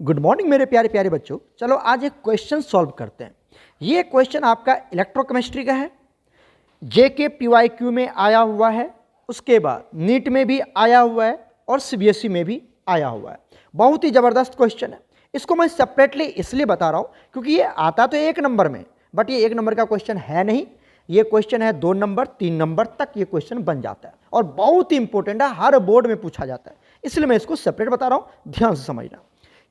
Good morning मेरे प्यारे प्यारे बच्चों। चलो आज एक क्वेश्चन सॉल्व करते हैं। ये क्वेश्चन आपका इलेक्ट्रोकेमिस्ट्री का है, जेके पीवाईक्यू में आया हुआ है, उसके बाद नीट में भी आया हुआ है और सीबीएसई में भी आया हुआ है। बहुत ही ज़बरदस्त क्वेश्चन है। इसको मैं सेपरेटली इसलिए बता रहा हूँ क्योंकि ये आता तो एक नंबर में, बट ये एक नंबर का क्वेश्चन है नहीं। ये क्वेश्चन है 2 नंबर 3 नंबर तक ये क्वेश्चन बन जाता है और बहुत ही इंपॉर्टेंट है, हर बोर्ड में पूछा जाता है, इसलिए मैं इसको सेपरेट बता रहा हूँ। ध्यान से समझना।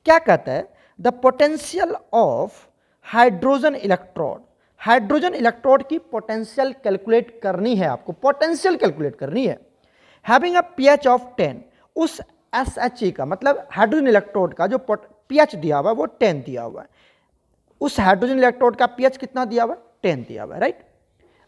क्या कहता है, the potential of hydrogen electrode. Hydrogen electrode की पोटेंशियल कैलकुलेट करनी है आपको, पोटेंशियल कैलकुलेट करनी है। हैविंग अ पीएच ऑफ 10, उस एसएचई का मतलब हाइड्रोजन इलेक्ट्रोड का जो पीएच दिया हुआ है वो 10 दिया हुआ है। उस हाइड्रोजन इलेक्ट्रोड का पीएच कितना दिया हुआ है? 10 दिया हुआ है, राइट।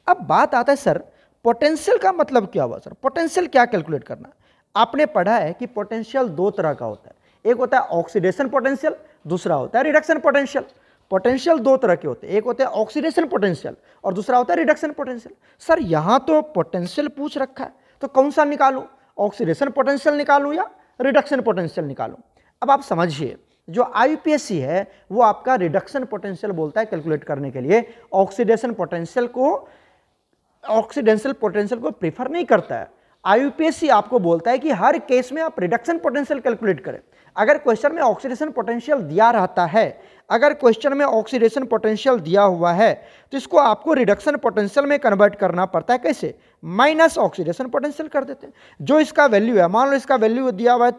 अब बात आता है सर पोटेंशियल का मतलब क्या हुआ? सर पोटेंशियल क्या कैलकुलेट करना? आपने पढ़ा है कि पोटेंशियल दो तरह का होता है, एक होता है ऑक्सीडेशन पोटेंशियल, दूसरा होता है रिडक्शन पोटेंशियल। पोटेंशियल दो तरह के होते हैं, एक होता है ऑक्सीडेशन पोटेंशियल और दूसरा होता है रिडक्शन पोटेंशियल। सर यहां तो पोटेंशियल पूछ रखा है, तो कौन सा निकालूं? ऑक्सीडेशन पोटेंशियल निकालूं या रिडक्शन पोटेंशियल निकालूं? अब आप समझिए, जो आईपीएससी है वो आपका रिडक्शन पोटेंशियल बोलता है कैलकुलेट करने के लिए, ऑक्सीडेशन पोटेंशियल को प्रीफर नहीं करता है। आईयूपीएससी आपको बोलता है कि हर केस में आप रिडक्शन पोटेंशियल कैलकुलेट करें। अगर क्वेश्चन में ऑक्सीडेशन पोटेंशियल दिया रहता है, अगर क्वेश्चन में ऑक्सीडेशन पोटेंशियल दिया हुआ है तो इसको आपको रिडक्शन पोटेंशियल में कन्वर्ट करना पड़ता है। कैसे? माइनस ऑक्सीडेशन पोटेंशियल कर देते हैं। जो इसका वैल्यू है, मान लो इसका वैल्यू दिया हुआ है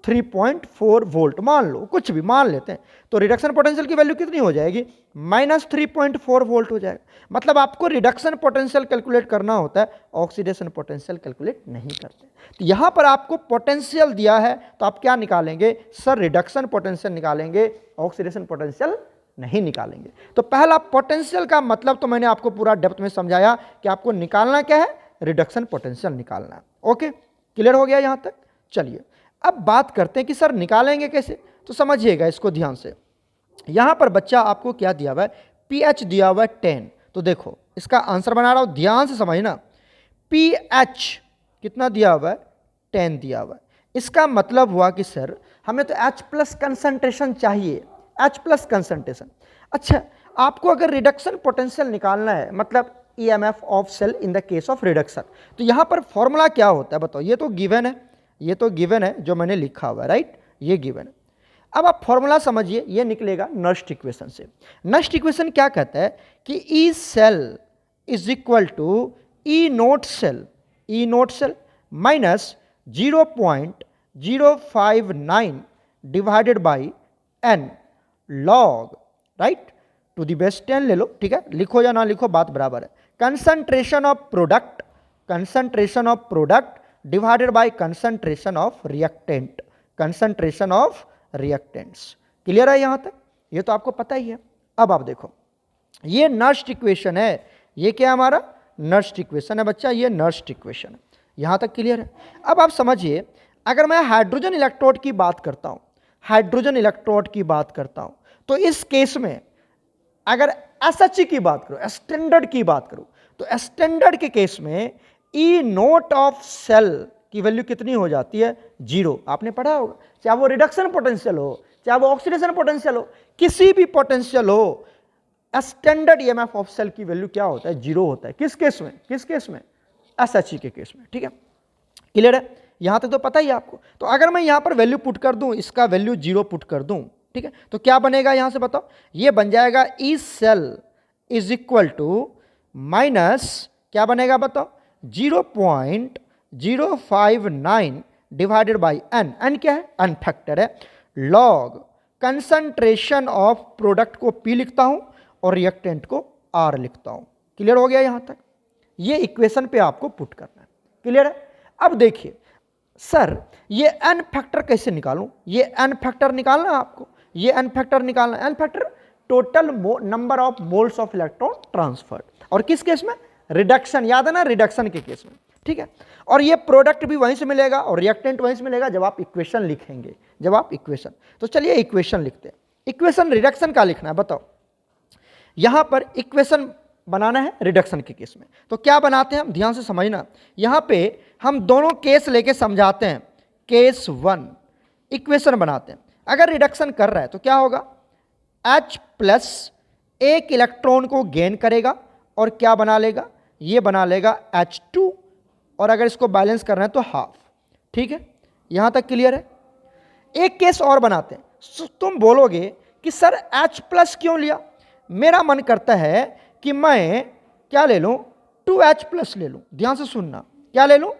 3.4 वोल्ट, मान लो, कुछ भी मान लेते हैं, तो रिडक्शन पोटेंशियल की वैल्यू कितनी हो जाएगी? माइनस 3.4 वोल्ट हो जाएगा। मतलब आपको रिडक्शन पोटेंशियल कैलकुलेट करना होता है, ऑक्सीडेशन पोटेंशियल कैलकुलेट नहीं करते। तो यहां पर आपको पोटेंशियल दिया है तो आप क्या निकालेंगे? सर रिडक्शन पोटेंशियल निकालेंगे, ऑक्सीडेशन पोटेंशियल नहीं निकालेंगे। तो पहला पोटेंशियल का मतलब तो मैंने आपको पूरा डेप्थ में समझाया कि आपको निकालना क्या है, रिडक्शन पोटेंशियल निकालना है। ओके, क्लियर हो गया यहां तक? चलिए अब बात करते हैं कि सर निकालेंगे कैसे। तो समझिएगा इसको ध्यान से। यहां पर बच्चा आपको क्या दिया हुआ है? पीएच दिया हुआ है 10। तो देखो इसका आंसर बना रहा हूं, ध्यान से समझना। पीएच कितना दिया हुआ है? 10 दिया हुआ है। इसका मतलब हुआ कि सर हमें तो H प्लस कंसंट्रेशन चाहिए, H प्लस कंसंट्रेशन। अच्छा, आपको अगर रिडक्शन पोटेंशियल निकालना है, मतलब EMF of cell in the case of reduction, तो यहां पर फॉर्मूला क्या होता है बताओ? ये तो गिवन है, ये तो गिवन है जो मैंने लिखा हुआ है, राइट, ये गिवन है। अब आप फॉर्मूला समझिए, ये निकलेगा नस्ट इक्वेशन से। नस्ट इक्वेशन क्या कहता है कि E cell is equal to E naught cell minus 0.059 divided by n log, right, to the base 10 ले लो, ठीक है, लिखो या ना लिखो बात बराबर है। Concentration of product divided by concentration of reactants. Clear है यहां तक? ये तो आपको पता ही है। अब आप देखो, ये नस्ट इक्वेशन है, ये क्या हमारा नस्ट इक्वेशन है बच्चा, ये नस्ट इक्वेशन है। यहां तक क्लियर है? अब आप समझिए, अगर मैं हाइड्रोजन इलेक्ट्रोड की बात करता हूं, तो इस केस में अगर एसएचई की बात करो, स्टैंडर्ड की बात करो, तो स्टैंडर्ड के केस में ई नोट ऑफ सेल की वैल्यू कितनी हो जाती है? 0। आपने पढ़ा होगा, चाहे वो रिडक्शन पोटेंशियल हो, चाहे वो ऑक्सीडेशन पोटेंशियल हो, किसी भी पोटेंशियल हो, स्टैंडर्ड ईएमएफ ऑफ सेल की वैल्यू क्या होता है? 0 होता है। किस केस में? एसएचई के केस में, ठीक है, क्लियर है? यहां तक तो पता ही है आपको। तो अगर मैं यहां पर वैल्यू पुट कर दूं, इसका वैल्यू 0 पुट कर दूं, ठीक है, तो क्या बनेगा यहां से बताओ? ये बन जाएगा E cell is equal to minus, क्या बनेगा बताओ? 0.059 डिवाइडेड बाई एन। एन क्या है? एन फैक्टर है। लॉग कंसंट्रेशन ऑफ प्रोडक्ट को P लिखता हूं और रिएक्टेंट को R लिखता हूं। क्लियर हो गया यहां तक? ये इक्वेशन पे आपको पुट करना है। क्लियर है? अब देखिए सर, ये एन फैक्टर कैसे निकालूं? ये एन फैक्टर निकालना है आपको, ये एन फैक्टर निकालना है। N factor total number of moles of electron transferred, और किस केस में? रिडक्शन, याद है ना, रिडक्शन के केस में, ठीक है। और ये प्रोडक्ट भी वहीं से मिलेगा और रिएक्टेंट वहीं से मिलेगा जब आप इक्वेशन लिखेंगे, तो चलिए इक्वेशन लिखते हैं। इक्वेशन रिडक्शन का लिखना है, बताओ। यहां पर इक्वेशन बनाना है रिडक्शन के केस में, तो क्या बनाते हैं हम? ध्यान से समझना। यहां पे हम दोनों केस लेके समझाते हैं। केस 1 इक्वेशन बनाते हैं। अगर रिडक्शन कर रहा है तो क्या होगा, H प्लस एक इलेक्ट्रॉन को गेन करेगा और क्या बना लेगा, ये बना लेगा H2, और अगर इसको बैलेंस करना है तो हाफ। ठीक है, यहां तक क्लियर है। एक केस और बनाते हैं। तुम बोलोगे कि सर H प्लस क्यों लिया, मेरा मन करता है कि मैं क्या ले लूं, 2H प्लस ले लूं। ध्यान से सुनना, क्या ले लूं,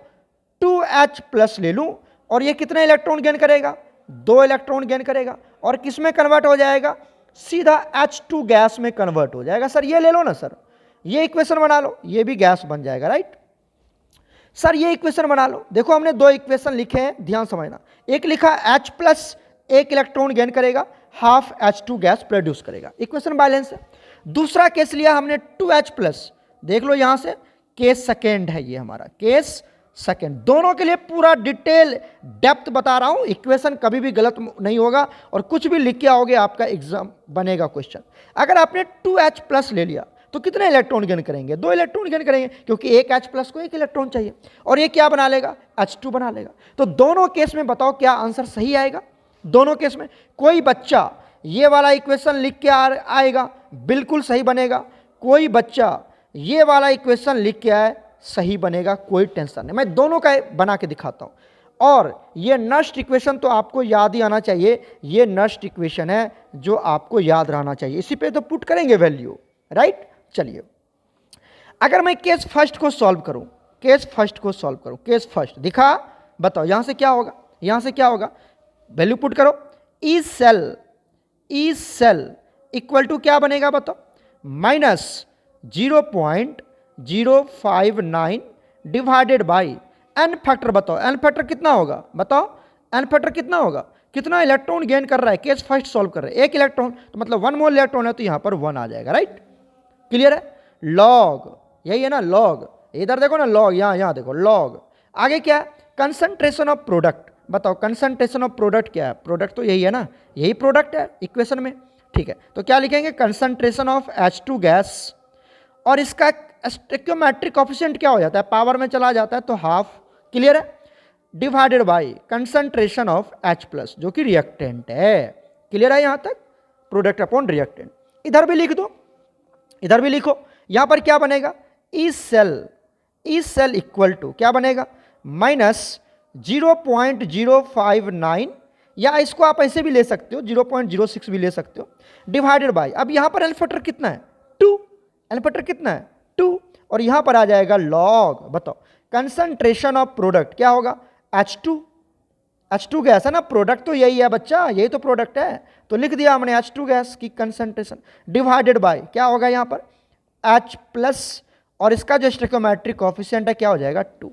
2H प्लस ले लूं, और ये कितने इलेक्ट्रॉन गेन करेगा, 2 इलेक्ट्रॉन गेन करेगा, और किस में कन्वर्ट हो जाएगा, सीधा H2 गैस में कन्वर्ट हो जाएगा। सर ये ले लो ना सर, ये इक्वेशन बना लो, ये भी गैस बन जाएगा, राइट। सर ये इक्वेशन बना लो। देखो हमने 2 इक्वेशन लिखे हैं, ध्यान समझना। एक लिखा H प्लस एक इलेक्ट्रॉन गेन करेगा, हाफ H2 गैस प्रोड्यूस करेगा, इक्वेशन बैलेंस है। दूसरा केस लिया हमने 2H प्लस, देख लो यहां से, केस सेकेंड है ये हमारा, केस सेकेंड। दोनों के लिए पूरा डिटेल डेप्थ बता रहा हूं, इक्वेशन कभी भी गलत नहीं होगा, और कुछ भी लिख के आओगे आपका एग्जाम बनेगा क्वेश्चन। अगर आपने 2H प्लस ले लिया तो कितने इलेक्ट्रॉन गेन करेंगे, 2 इलेक्ट्रॉन गेन करेंगे, क्योंकि एक H प्लस को 1 इलेक्ट्रॉन चाहिए, और ये क्या बना लेगा, H2 बना लेगा। तो दोनों केस में बताओ क्या आंसर सही आएगा, दोनों केस में। कोई बच्चा ये वाला इक्वेशन लिख के आएगा, बिल्कुल सही बनेगा। कोई बच्चा ये वाला इक्वेशन लिख के आए, सही बनेगा, कोई टेंशन नहीं। मैं दोनों का बना के दिखाता हूं। और ये नष्ट इक्वेशन तो आपको याद ही आना चाहिए, ये नष्ट इक्वेशन है जो आपको याद रहना चाहिए, इसी पे तो पुट करेंगे वैल्यू, राइट। चलिए, अगर मैं केस फर्स्ट को सॉल्व करूं, केस फर्स्ट को सॉल्व करूं, केस फर्स्ट दिखा, बताओ यहां से क्या होगा, यहां से क्या होगा, वैल्यू पुट करो। ई सेल इक्वल टू क्या बनेगा बताओ, -0.059 डिवाइडेड बाई एन फैक्टर। बताओ एन फैक्टर कितना होगा, बताओ एन फैक्टर कितना होगा, कितना इलेक्ट्रॉन गेन कर रहा है, केस फर्स्ट सॉल्व कर रहे हैं, 1 इलेक्ट्रॉन, तो मतलब 1 मोल इलेक्ट्रॉन है, तो यहां पर 1 आ जाएगा, राइट। क्लियर है, लॉग, यही है ना लॉग, इधर देखो ना लॉग, यहां देखो लॉग। आगे क्या है, कंसंट्रेशन ऑफ प्रोडक्ट। बताओ कंसंट्रेशन ऑफ प्रोडक्ट क्या है, प्रोडक्ट तो यही है ना, यही प्रोडक्ट है इक्वेशन में। ठीक है, तो क्या लिखेंगे, कंसंट्रेशन ऑफ H2 गैस, और इसका स्टोइकियोमेट्रिक कोएफिशिएंट क्या हो जाता है, पावर में चला जाता है, तो हाफ। क्लियर है, divided by concentration of H plus, जो कि रिएक्टेंट है। क्लियर है यहां तक, प्रोडक्ट अपॉन रिएक्टेंट। इधर भी लिख दो, इधर भी लिखो, यहां पर क्या बनेगा, ई सेल इक्वल टू क्या बनेगा, -0.059, या इसको आप ऐसे भी ले सकते हो, 0.06 भी ले सकते हो, डिवाइडेड बाई, अब यहां पर एल फैक्टर कितना है, 2, एल फैक्टर कितना है 2, और यहां पर आ जाएगा लॉग। बताओ कंसंट्रेशन ऑफ प्रोडक्ट क्या होगा, H2 गैस है ना, प्रोडक्ट तो यही है बच्चा, यही तो प्रोडक्ट है, तो लिख दिया हमने H2 गैस की कंसंट्रेशन, डिवाइडेड बाय क्या होगा यहां पर H प्लस, और इसका जो स्टोइकियोमेट्रिक कोएफिशिएंट है क्या हो जाएगा 2।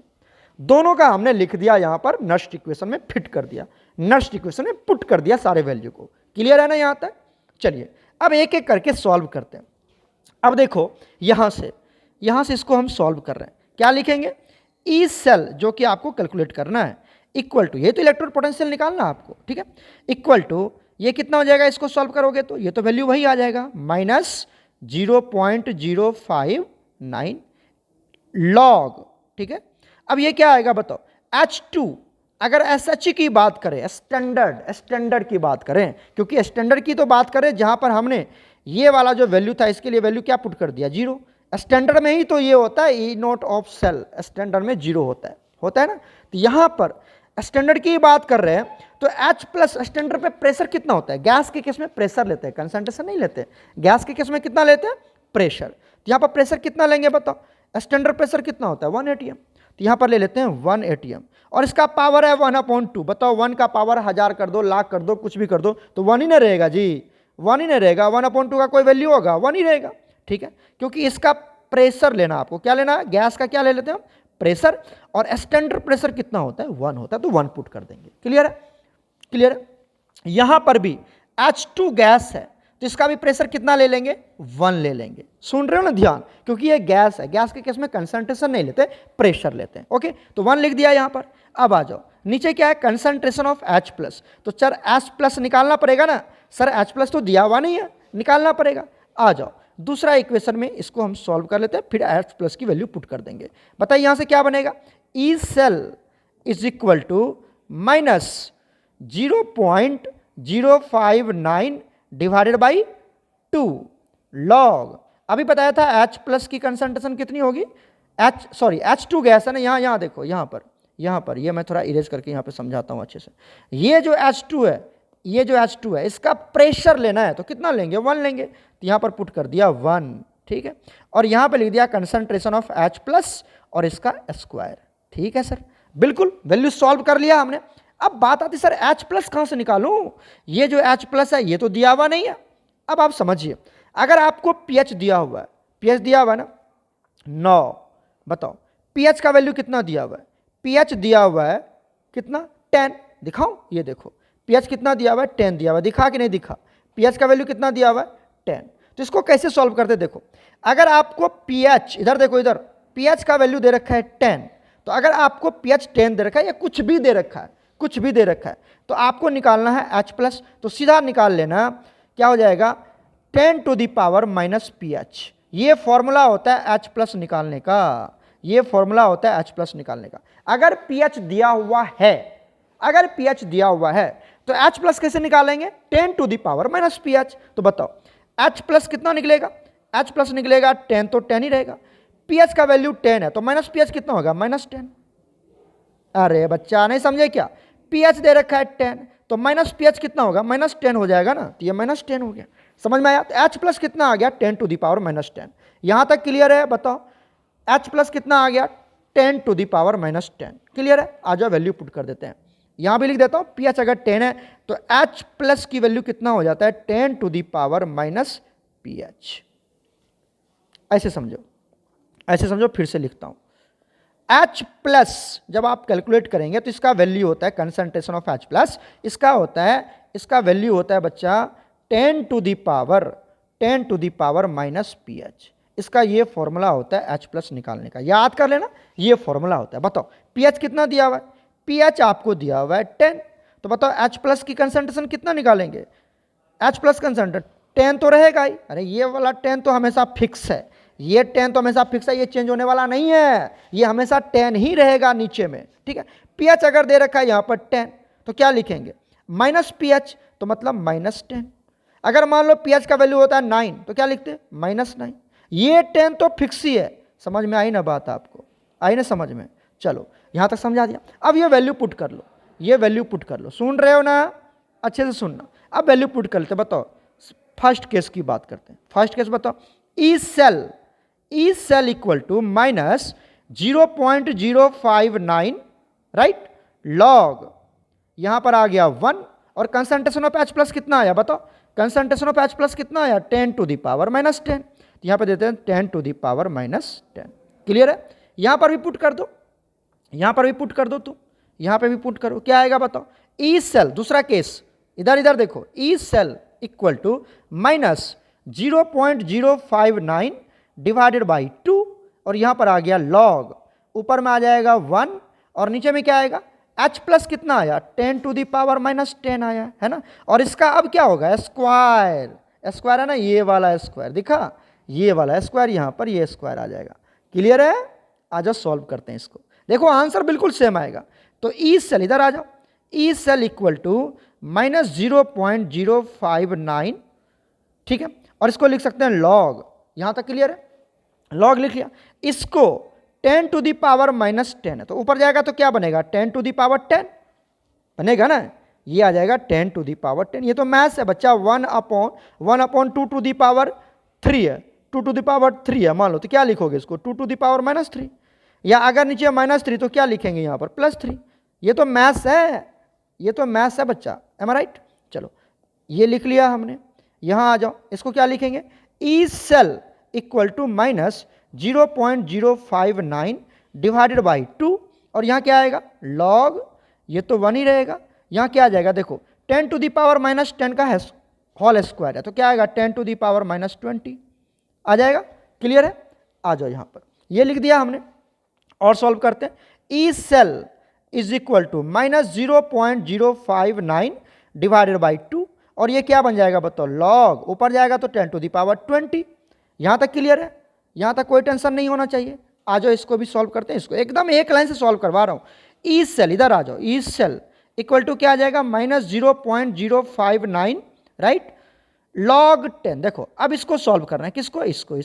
दोनों का हमने लिख दिया यहां पर, नष्ट इक्वेशन में फिट कर दिया, नष्ट इक्वेशन में पुट कर दिया सारे वैल्यू को। क्लियर है ना यहां तक। चलिए अब एक एक करके सॉल्व करते हैं। अब देखो यहां से इसको हम सॉल्व कर रहे हैं, क्या लिखेंगे, ई सेल जो कि आपको कैलकुलेट करना है, इक्वल टू, ये तो इलेक्ट्रोड पोटेंशियल निकालना आपको, ठीक है, इक्वल टू ये कितना हो जाएगा, इसको सॉल्व करोगे तो ये तो वैल्यू वही आ जाएगा, -0.059 लॉग। ठीक है, अब ये क्या आएगा बताओ, H2, अगर SH की बात करें, स्टैंडर्ड की बात करें, क्योंकि स्टैंडर्ड की तो बात करें जहां पर हमने ये वाला जो वैल्यू था इसके लिए वैल्यू क्या पुट कर दिया 0। स्टैंडर्ड में ही तो ये होता है, ई नोट ऑफ सेल स्टैंडर्ड में 0 होता है ना। तो यहां पर स्टैंडर्ड की बात कर रहे हैं तो H प्लस स्टैंडर्ड पे प्रेशर कितना होता है, गैस के केस में प्रेशर लेते हैं, कंसंट्रेशन नहीं लेते, गैस के केस में कितना लेते हैं, प्रेशर। तो यहां पर प्रेशर कितना लेंगे बताओ, स्टैंडर्ड प्रेशर कितना होता है 1 atm, तो यहां पर ले लेते हैं 1 atm, और इसका पावर है 1/2। बताओ 1 का पावर 1000 कर दो, लाख कर दो, कुछ भी कर दो, तो 1 ही नहीं रहेगा जी, 1 ही नहीं रहेगा, 1/2 का कोई वैल्यू होगा 1 ही रहेगा। ठीक है, क्योंकि इसका प्रेशर लेना, आपको क्या लेना है, गैस का क्या ले लेते हैं प्रेशर, और स्टैंडर्ड प्रेशर कितना होता है 1 होता है, तो 1 पुट कर देंगे। क्लियर है, क्लियर है। यहां पर भी H2 गैस है तो इसका भी प्रेशर कितना ले लेंगे 1 ले लेंगे। सुन रहे हो ना ध्यान, क्योंकि ये गैस है, गैस के केस में कंसंट्रेशन नहीं लेते, प्रेशर लेते हैं। ओके, तो 1 लिख दिया यहां पर। अब आ जाओ नीचे, क्या है कंसंट्रेशन ऑफ H प्लस, तो सर H प्लस निकालना पड़ेगा ना, सर H प्लस तो दिया हुआ नहीं है, निकालना पड़ेगा। आ जाओ दूसरा इक्वेशन में, इसको हम सॉल्व कर लेते हैं, फिर H प्लस की वैल्यू पुट कर देंगे। बताइए यहां से क्या बनेगा, E cell is equal to 0.059 divided by 2 log, अभी बताया था H प्लस की कंसंट्रेशन कितनी होगी, H2 गैस है ना, यहाँ देखो, यहाँ पर ये मैं थोड़ा इरेज करके यहाँ पे समझाता हूँ अच्छे से। ये जो H2 है, इसका प्रेशर लेना है तो कितना लेंगे, 1 लेंगे, तो यहाँ पर पुट कर दिया 1, ठीक है, और यहाँ पे लिख दिया कंसंट्रेशन ऑफ H प्लस और इसका स्क्वायर, ठीक है सर, बिल्कुल वैल्यू सॉल्व कर लिया हमने। अब बात आती सर H प्लस कहाँ से निकालूं, ये जो H प्लस है ये तो दिया हुआ नहीं है। अब आप समझिए, अगर आपको pH दिया हुआ है, pH दिया हुआ है ना 9, बताओ pH का वैल्यू कितना दिया हुआ है, pH दिया हुआ है कितना 10, दिखाओ ये देखो pH कितना दिया हुआ है 10 दिया हुआ है, दिखा कि नहीं दिखा, pH का वैल्यू कितना दिया हुआ है 10। तो इसको कैसे सॉल्व करते, देखो अगर आपको pH, इधर देखो इधर pH का वैल्यू दे रखा है 10, तो अगर आपको pH 10 दे रखा है या कुछ भी दे रखा है, तो आपको निकालना है H प्लस, तो सीधा निकाल लेना, क्या हो जाएगा 10 to the power minus pH, ये फॉर्मूला होता है H प्लस निकालने का, ये फॉर्मूला होता है H प्लस निकालने का। अगर pH दिया हुआ है, तो H प्लस कैसे निकालेंगे, 10 to the power minus pH, तो बताओ H प्लस कितना निकलेगा, H प्लस निकलेगा 10, तो 10 ही रहेगा, pH का वैल्यू 10 है तो माइनस pH कितना होगा, -10। अरे बच्चा नहीं समझे क्या, pH दे रखा है 10, तो माइनस pH कितना होगा, -10 हो जाएगा ना, तो ये -10 हो गया, समझ में आया। तो H प्लस कितना आ गया 10 टू दी पावर -10, यहां तक क्लियर है, बताओ H प्लस कितना आ गया 10 टू दी पावर -10, क्लियर है। आ जाओ वैल्यू पुट कर देते हैं, यहां भी लिख देता हूं, pH अगर 10 है तो H प्लस की वैल्यू कितना हो जाता है 10 टू दी पावर -pH, ऐसे समझो, फिर से लिखता हूं, H प्लस जब आप कैलकुलेट करेंगे तो इसका वैल्यू होता है कंसंट्रेशन ऑफ H प्लस, इसका वैल्यू होता है बच्चा 10 टू दी पावर -pH, इसका ये फॉर्मूला होता है H प्लस निकालने का, याद कर लेना, ये फॉर्मूला होता है। बताओ pH कितना दिया हुआ है, pH आपको दिया हुआ है 10, तो बताओ H प्लस की कंसंट्रेशन कितना निकालेंगे, H प्लस कंसंट्रेशन 10 तो रहेगा ही, अरे ये वाला 10 तो हमेशा फिक्स है, ये 10 तो हमेशा फिक्स है, ये चेंज होने वाला नहीं है, ये हमेशा 10 ही रहेगा नीचे में, ठीक है। pH अगर दे रखा है यहाँ पर 10, तो क्या लिखेंगे -pH, तो मतलब -10। अगर मान लो pH का वैल्यू होता है 9, तो क्या लिखते हैं -9, ये 10 तो फिक्स ही है, समझ में आई ना बात, आपको आई ना समझ में, चलो यहाँ तक समझा दिया। अब ये वैल्यू पुट कर लो, सुन रहे हो ना, अच्छे से सुनना। अब वैल्यू पुट कर लेते, बताओ फर्स्ट केस की बात करते हैं, फर्स्ट केस बताओ, E cell equal to -0.059 right log, यहां पर आ गया 1, और कंसंट्रेशन ऑफ H प्लस कितना आया, बताओ कंसंट्रेशन ऑफ H प्लस कितना आया 10 टू दी पावर -10, तो यहां पे देते हैं 10 टू दी पावर -10, क्लियर है। यहां पर भी पुट कर दो, तो यहां पे भी पुट करो, क्या आएगा बताओ, ई सेल, दूसरा केस इधर देखो, E cell equal to -0.059 divided by 2, और यहां पर आ गया लॉग, ऊपर में आ जाएगा 1 और नीचे में क्या आएगा, H प्लस कितना आया 10 टू दी पावर -10 आया है ना, और इसका अब क्या होगा स्क्वायर है ना, ये वाला स्क्वायर दिखा, ये वाला स्क्वायर, यहां पर ये स्क्वायर आ जाएगा, क्लियर है। आ जाओ सॉल्व करते हैं इसको, देखो आंसर बिल्कुल सेम आएगा। तो ई सेल इधर आ जाओ, ई सेल इक्वल टू -0.059, ठीक है, और इसको लिख सकते हैं लॉग, यहां तक क्लियर है, लॉग लिख लिया, इसको 10 टू दी पावर -10 है, तो ऊपर जाएगा तो क्या बनेगा 10 टू दी पावर 10 बनेगा ना, ये आ जाएगा 10 टू दी पावर 10, ये तो मैथ्स है बच्चा, 1/2 टू दी पावर 3 है, 2 टू दी पावर 3 है मान लो, तो क्या लिखोगे इसको 2 टू दी पावर -3, या अगर नीचे -3 तो क्या लिखेंगे यहाँ पर +3, ये तो मैथ्स है बच्चा, एम आई राइट। चलो ये लिख लिया हमने, यहाँ आ जाओ, इसको क्या लिखेंगे, E cell equal to -0.059 divided by 2, और यहाँ क्या आएगा लॉग, ये तो 1 ही रहेगा, यहाँ क्या आ जाएगा देखो 10 टू दी पावर -10 का होल स्क्वायर है, तो क्या आएगा 10 टू दी पावर -20 आ जाएगा, क्लियर है। आ जाओ यहाँ पर, ये लिख दिया हमने, और सॉल्व करते हैं, E cell is equal to -0.059 divided by 2, और ये क्या बन जाएगा बताओ लॉग, ऊपर जाएगा तो 10 टू दी पावर 20, यहाँ तक क्लियर है, यहाँ तक कोई टेंशन नहीं होना चाहिए। आ जाओ इसको भी सॉल्व करते हैं, इसको एकदम एक लाइन से सॉल्व करवा रहा हूँ। ई सेल इधर आ जाओ, ई सेल इक्वल टू क्या आ जाएगा, -0.059, राइट, log 10। देखो अब इसको सॉल्व करना है, किसको, इसको।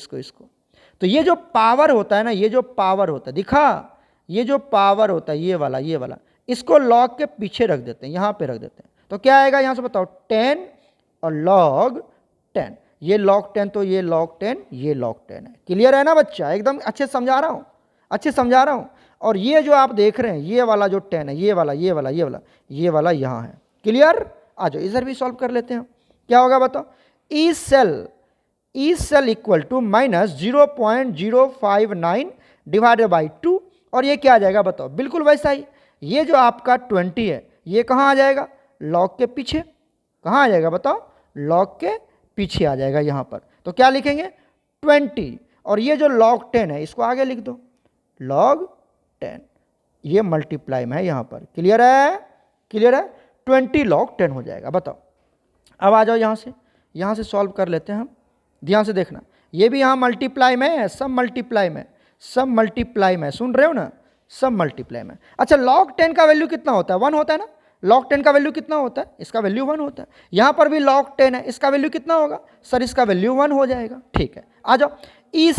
तो ये जो पावर होता है ना, ये जो पावर होता है, दिखा, ये जो पावर होता है ये वाला, इसको log के पीछे रख देते हैं, यहाँ पे रख देते हैं। तो क्या आएगा यहाँ से बताओ, 10 और log 10, ये log 10 तो ये log 10, ये log 10 है। क्लियर है ना बच्चा, एकदम अच्छे समझा रहा हूँ, और ये जो आप देख रहे हैं ये वाला जो 10 है, ये वाला यहाँ है। क्लियर, आ जाओ इधर भी सॉल्व कर लेते हैं। क्या होगा बताओ, E cell equal to -0.059 divided by 2, और ये क्या आ जाएगा बताओ, बिल्कुल वैसा ही, ये जो आपका 20 है ये कहाँ आ जाएगा, लॉग के पीछे, कहाँ आ जाएगा बताओ, लॉग के पीछे आ जाएगा यहाँ पर। तो क्या लिखेंगे 20, और ये जो log 10 है इसको आगे लिख दो, log 10, ये मल्टीप्लाई में है यहाँ पर। क्लियर है, 20 log 10 हो जाएगा। बताओ अब आ जाओ यहाँ से सॉल्व कर लेते हैं हम। ध्यान से देखना, ये भी यहाँ मल्टीप्लाई में है, सब मल्टीप्लाई में, सुन रहे हो ना, सब मल्टीप्लाई में। अच्छा log 10 का वैल्यू कितना होता है, 1 होता है ना, log 10 का वैल्यू कितना होता है, इसका वैल्यू 1 होता है। यहाँ पर भी log 10 है, इसका वैल्यू कितना होगा सर, इसका वैल्यू 1 हो जाएगा। ठीक है, आ जाओ, E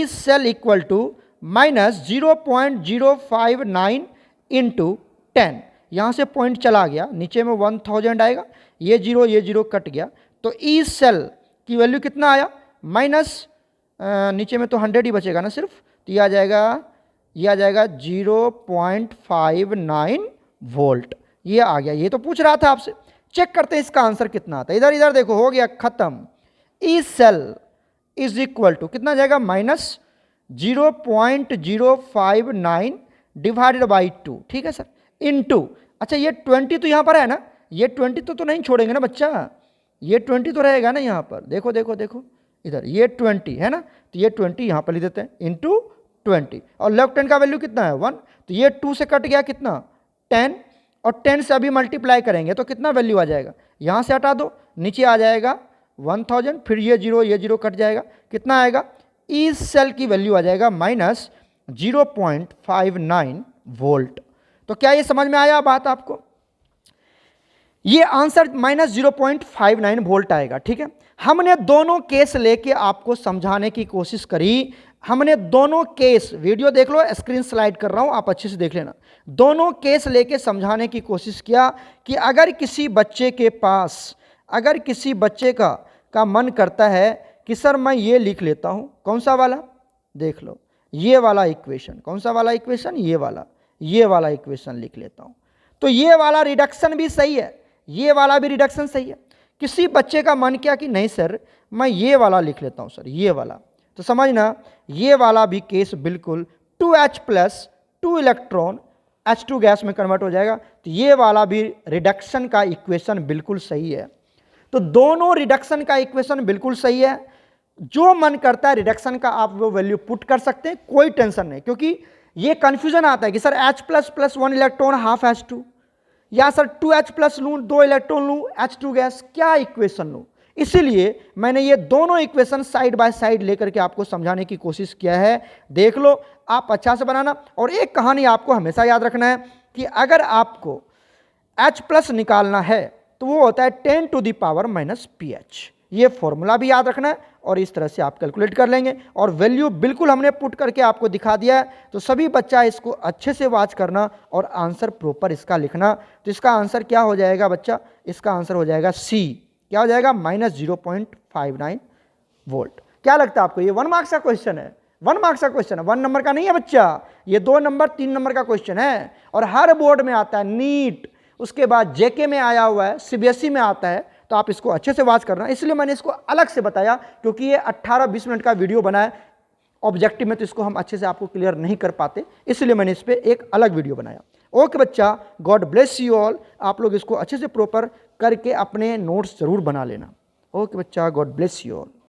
cell equal to -0.059 into 10, यहाँ से पॉइंट चला गया, नीचे में 1000 आएगा, ये जीरो कट गया, तो ई सेल की वैल्यू कितना आया, माइनस नीचे में तो 100 ही बचेगा ना सिर्फ, तो ये आ जाएगा 0.59 वोल्ट, ये आ गया। ये तो पूछ रहा था आपसे, चेक करते हैं इसका आंसर कितना आता है। इधर देखो, हो गया खत्म। E cell is equal to कितना जाएगा, -0.059 डिवाइडेड बाई 2, ठीक है सर, इनटू, अच्छा ये 20 तो यहाँ पर है ना, ये 20 तो नहीं छोड़ेंगे ना बच्चा, ये 20 तो रहेगा ना यहाँ पर, देखो इधर ये 20 है ना, तो ये 20 यहाँ पर लिख देते हैं, इंटू 20, और log 10 का वैल्यू कितना है 1, तो ये 2 से कट गया कितना 10, और 10 से अभी मल्टीप्लाई करेंगे तो कितना वैल्यू आ जाएगा, यहाँ से हटा दो, नीचे आ जाएगा 1000, फिर ये जीरो कट जाएगा, कितना आएगा, ई सेल की वैल्यू आ जाएगा -0.59 वोल्ट। तो क्या ये समझ में आया बात आपको, ये आंसर -0.59 वोल्ट आएगा। ठीक है, हमने दोनों केस लेके आपको समझाने की कोशिश करी, हमने दोनों केस, वीडियो देख लो, स्क्रीन स्लाइड कर रहा हूं, आप अच्छे से देख लेना, दोनों केस लेके समझाने की कोशिश किया कि अगर किसी बच्चे के पास, अगर किसी बच्चे का मन करता है कि सर मैं ये लिख लेता हूं, कौन सा वाला, देख लो, ये वाला इक्वेशन, कौन सा वाला इक्वेशन, ये वाला इक्वेशन लिख लेता हूं, तो ये वाला रिडक्शन भी सही है, ये वाला भी रिडक्शन सही है। किसी बच्चे का मन किया कि नहीं सर मैं ये वाला लिख लेता हूं सर, ये वाला, तो समझना ये वाला भी केस बिल्कुल 2H plus 2 electron H2 gas में कन्वर्ट हो जाएगा, तो ये वाला भी रिडक्शन का इक्वेशन बिल्कुल सही है। तो दोनों रिडक्शन का इक्वेशन बिल्कुल सही है, जो मन करता है रिडक्शन का आप वो वैल्यू पुट कर सकते हैं, कोई टेंशन नहीं, क्योंकि ये कंफ्यूजन आता है कि sir H plus plus 1 electron half H2, या सर 2H प्लस लूँ 2 इलेक्ट्रॉन लूँ H2 गैस, क्या इक्वेशन लूँ, इसीलिए मैंने ये दोनों इक्वेशन साइड बाय साइड लेकर के आपको समझाने की कोशिश किया है। देख लो आप अच्छा से बनाना, और एक कहानी आपको हमेशा याद रखना है कि अगर आपको H प्लस निकालना है तो वो होता है 10 to the power minus PH, ये फॉर्मूला भी याद रखना है, और इस तरह से आप कैलकुलेट कर लेंगे, और वैल्यू बिल्कुल हमने पुट करके आपको दिखा दिया है। तो सभी बच्चा इसको अच्छे से वॉच करना और आंसर प्रॉपर इसका लिखना। तो इसका आंसर क्या हो जाएगा बच्चा, इसका आंसर हो जाएगा सी, क्या हो जाएगा -0.59 वोल्ट। क्या लगता है आपको, ये 1 मार्क्स का क्वेश्चन है, 1 मार्क्स का क्वेश्चन है, 1 नंबर का नहीं है बच्चा, ये 2 नंबर 3 नंबर का क्वेश्चन है, और हर बोर्ड में आता है, नीट, उसके बाद जेके में आया हुआ है, सीबीएसई में आता है, तो आप इसको अच्छे से वॉच करना। इसलिए मैंने इसको अलग से बताया, क्योंकि ये 18-20 मिनट का वीडियो बना है, ऑब्जेक्टिव में तो इसको हम अच्छे से आपको क्लियर नहीं कर पाते, इसलिए मैंने इस पर एक अलग वीडियो बनाया। ओके बच्चा, गॉड ब्लेस यू ऑल, आप लोग इसको अच्छे से प्रॉपर करके अपने नोट्स जरूर बना लेना। ओके बच्चा, गॉड ब्लेस यू ऑल।